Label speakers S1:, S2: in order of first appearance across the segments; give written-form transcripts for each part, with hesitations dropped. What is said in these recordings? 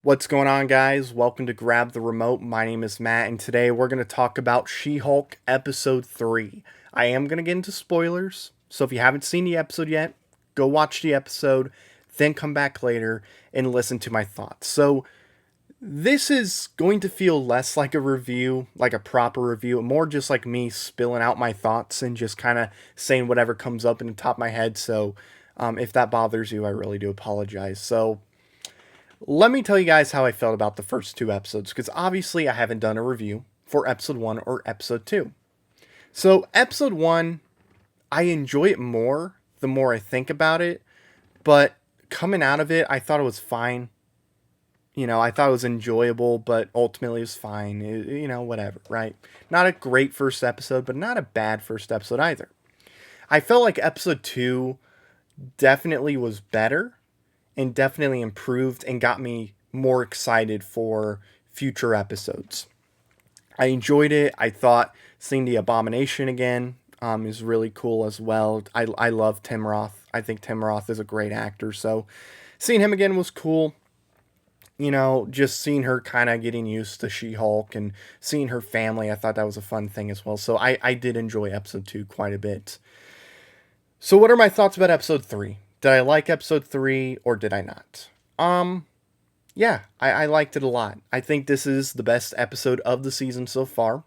S1: What's going on, guys? Welcome to Grab the Remote. My name is Matt, and today we're going to talk about She-Hulk Episode 3. I am going to get into spoilers, so if you haven't seen the episode yet, go watch the episode, then come back later and listen to my thoughts. So, this is going to feel less like a review, like a proper review, more just like me spilling out my thoughts and just kind of saying whatever comes up in the top of my head. So, if that bothers you, I really do apologize. So, let me tell you guys how I felt about the first two episodes, because obviously I haven't done a review for episode 1 or episode 2. So, episode 1, I enjoy it more the more I think about it, but coming out of it, I thought it was fine. I thought it was enjoyable, but ultimately it was fine. Whatever, right? Not a great first episode, but not a bad first episode either. I felt like episode 2 definitely was better and definitely improved and got me more excited for future episodes. I enjoyed it. I thought seeing the Abomination again is really cool as well. I love Tim Roth. I think Tim Roth is a great actor. So seeing him again was cool. Just seeing her kind of getting used to She-Hulk and seeing her family, I thought that was a fun thing as well. So I did enjoy episode 2 quite a bit. So what are my thoughts about episode 3? Did I like episode 3 or did I not? Yeah, I liked it a lot. I think this is the best episode of the season so far.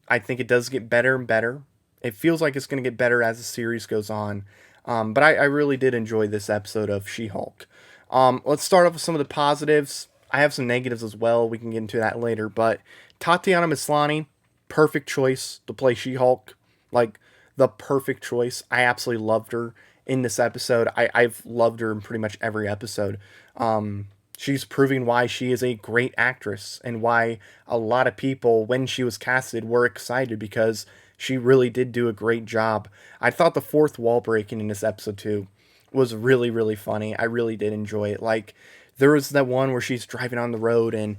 S1: I think it does get better and better. It feels like it's going to get better as the series goes on. But I really did enjoy this episode of She-Hulk. Let's start off with some of the positives. I have some negatives as well. We can get into that later. But Tatiana Maslany, perfect choice to play She-Hulk. Like, the perfect choice. I absolutely loved her in this episode. I've loved her in pretty much every episode. She's proving why she is a great actress and why a lot of people, when she was casted, were excited because she really did do a great job. I thought the fourth wall breaking in this episode too was really, really funny. I really did enjoy it. Like, there was that one where she's driving on the road and,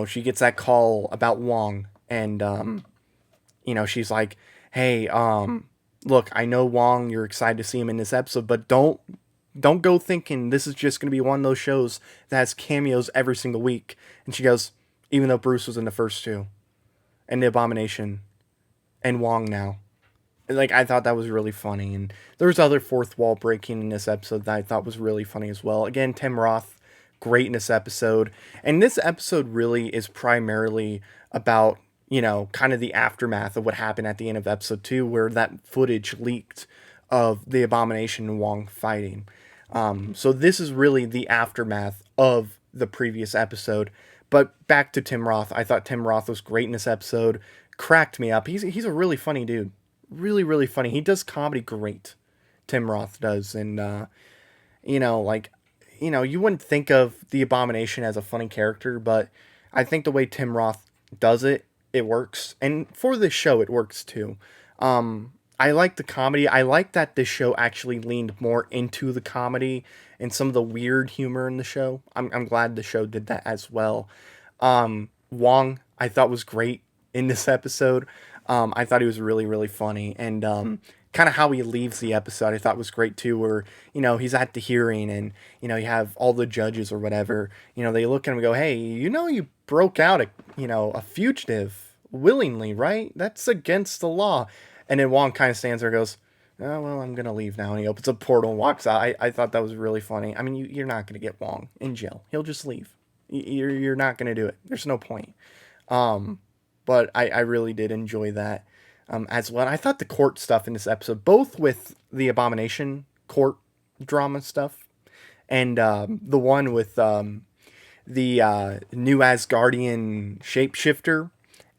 S1: she gets that call about Wong and, she's like, hey, look, I know Wong, you're excited to see him in this episode, but don't go thinking this is just going to be one of those shows that has cameos every single week. And she goes, even though Bruce was in the first two, and the Abomination, and Wong now. Like, I thought that was really funny. And there was other fourth wall breaking in this episode that I thought was really funny as well. Again, Tim Roth, great in this episode. And this episode really is primarily about, kind of the aftermath of what happened at the end of episode 2, where that footage leaked of the Abomination and Wong fighting. So this is really the aftermath of the previous episode. But back to Tim Roth. I thought Tim Roth was great in this episode. Cracked me up. He's a really funny dude. Really, really funny. He does comedy great. Tim Roth does. And, you wouldn't think of the Abomination as a funny character, but I think the way Tim Roth does it, it works. And for this show, it works too. I like the comedy. I like that this show actually leaned more into the comedy and some of the weird humor in the show. I'm glad the show did that as well. Wong, I thought was great in this episode. I thought he was really, really funny. And kind of how he leaves the episode, I thought was great too, where, he's at the hearing and, you have all the judges or whatever, they look at him and go, hey, you broke out a fugitive willingly, right? That's against the law. And then Wong kind of stands there and goes, oh, well, I'm going to leave now. And he opens a portal and walks out. I thought that was really funny. I mean, you're not going to get Wong in jail. He'll just leave. You're not going to do it. There's no point. But I really did enjoy that as well. And I thought the court stuff in this episode, both with the Abomination court drama stuff and the one with the new Asgardian shapeshifter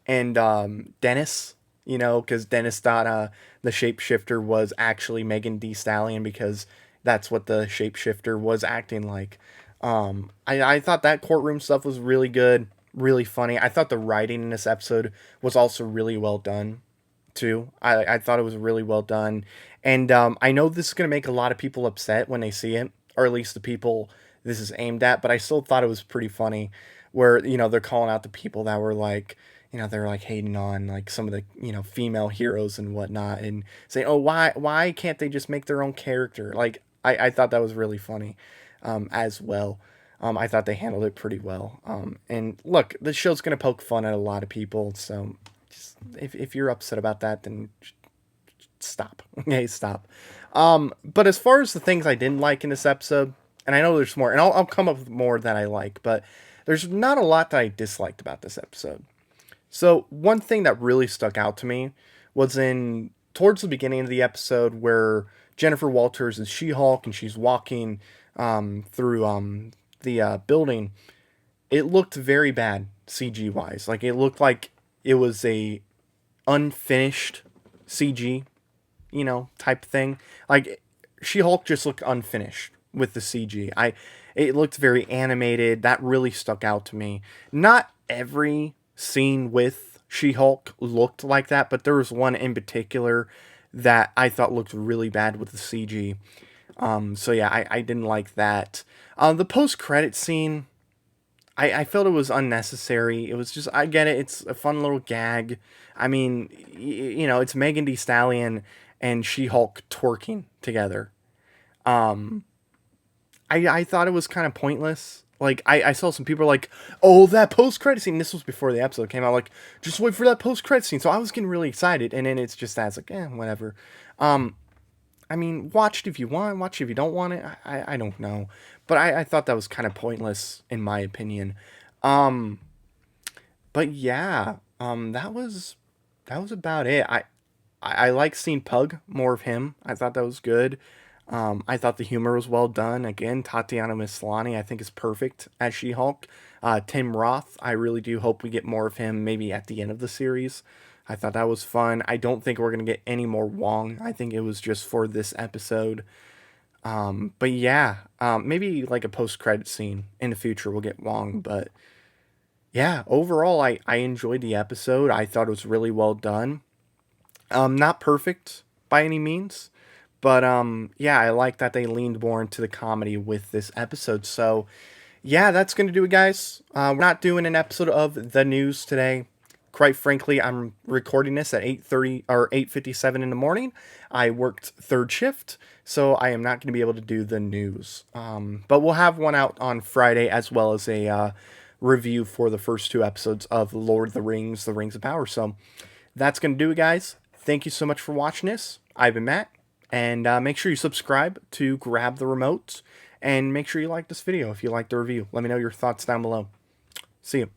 S1: and Dennis, because Dennis thought the shapeshifter was actually Megan Thee Stallion because that's what the shapeshifter was acting like. I thought that courtroom stuff was really good, really funny. I thought the writing in this episode was also really well done, too. I thought it was really well done. And I know this is going to make a lot of people upset when they see it, or at least the people this is aimed at, but I still thought it was pretty funny where, they're calling out the people that were like, they're like hating on like some of the, female heroes and whatnot and saying, oh, why can't they just make their own character? Like, I thought that was really funny as well. I thought they handled it pretty well. And look, the show's gonna poke fun at a lot of people, so just, if you're upset about that, then stop. Okay, stop. But as far as the things I didn't like in this episode, and I know there's more, and I'll come up with more that I like, but there's not a lot that I disliked about this episode. So one thing that really stuck out to me was in towards the beginning of the episode where Jennifer Walters is She-Hulk and she's walking through the building. It looked very bad CG wise. Like it looked like it was a unfinished CG, type thing. Like She-Hulk just looked unfinished with the CG. It looked very animated. That really stuck out to me. Not every scene with She-Hulk looked like that, but there was one in particular that I thought looked really bad with the CG. So yeah, I didn't like that. The post-credit scene, I felt it was unnecessary. It was just, I get it, it's a fun little gag. I mean, it's Megan Thee Stallion and She-Hulk twerking together. Um, I thought it was kind of pointless. Like, I saw some people like, oh, that post-credit scene. This was before the episode came out. Like, just wait for that post-credit scene. So I was getting really excited. And then it's just that. It's like, whatever. I mean, watch it if you want. Watch it if you don't want it. I don't know. But I thought that was kind of pointless, in my opinion. Um, but yeah, that was about it. I like seeing Pug, more of him. I thought that was good. I thought the humor was well done. Again, Tatiana Maslany, I think, is perfect as She-Hulk. Tim Roth, I really do hope we get more of him maybe at the end of the series. I thought that was fun. I don't think we're going to get any more Wong. I think it was just for this episode. But yeah, maybe like a post-credit scene in the future we'll get Wong. But yeah, overall, I enjoyed the episode. I thought it was really well done. Not perfect by any means, but yeah, I like that they leaned more into the comedy with this episode. So yeah, that's gonna do it, guys. We're not doing an episode of the news today. Quite frankly, I'm recording this at 8:30 or 8:57 in the morning. I worked third shift, so I am not going to be able to do the news. But we'll have one out on Friday as well as a review for the first two episodes of Lord of the Rings, The Rings of Power. So that's going to do it, guys. Thank you so much for watching this. I've been Matt, and make sure you subscribe to Grab the Remote, and make sure you like this video if you like the review. Let me know your thoughts down below. See you.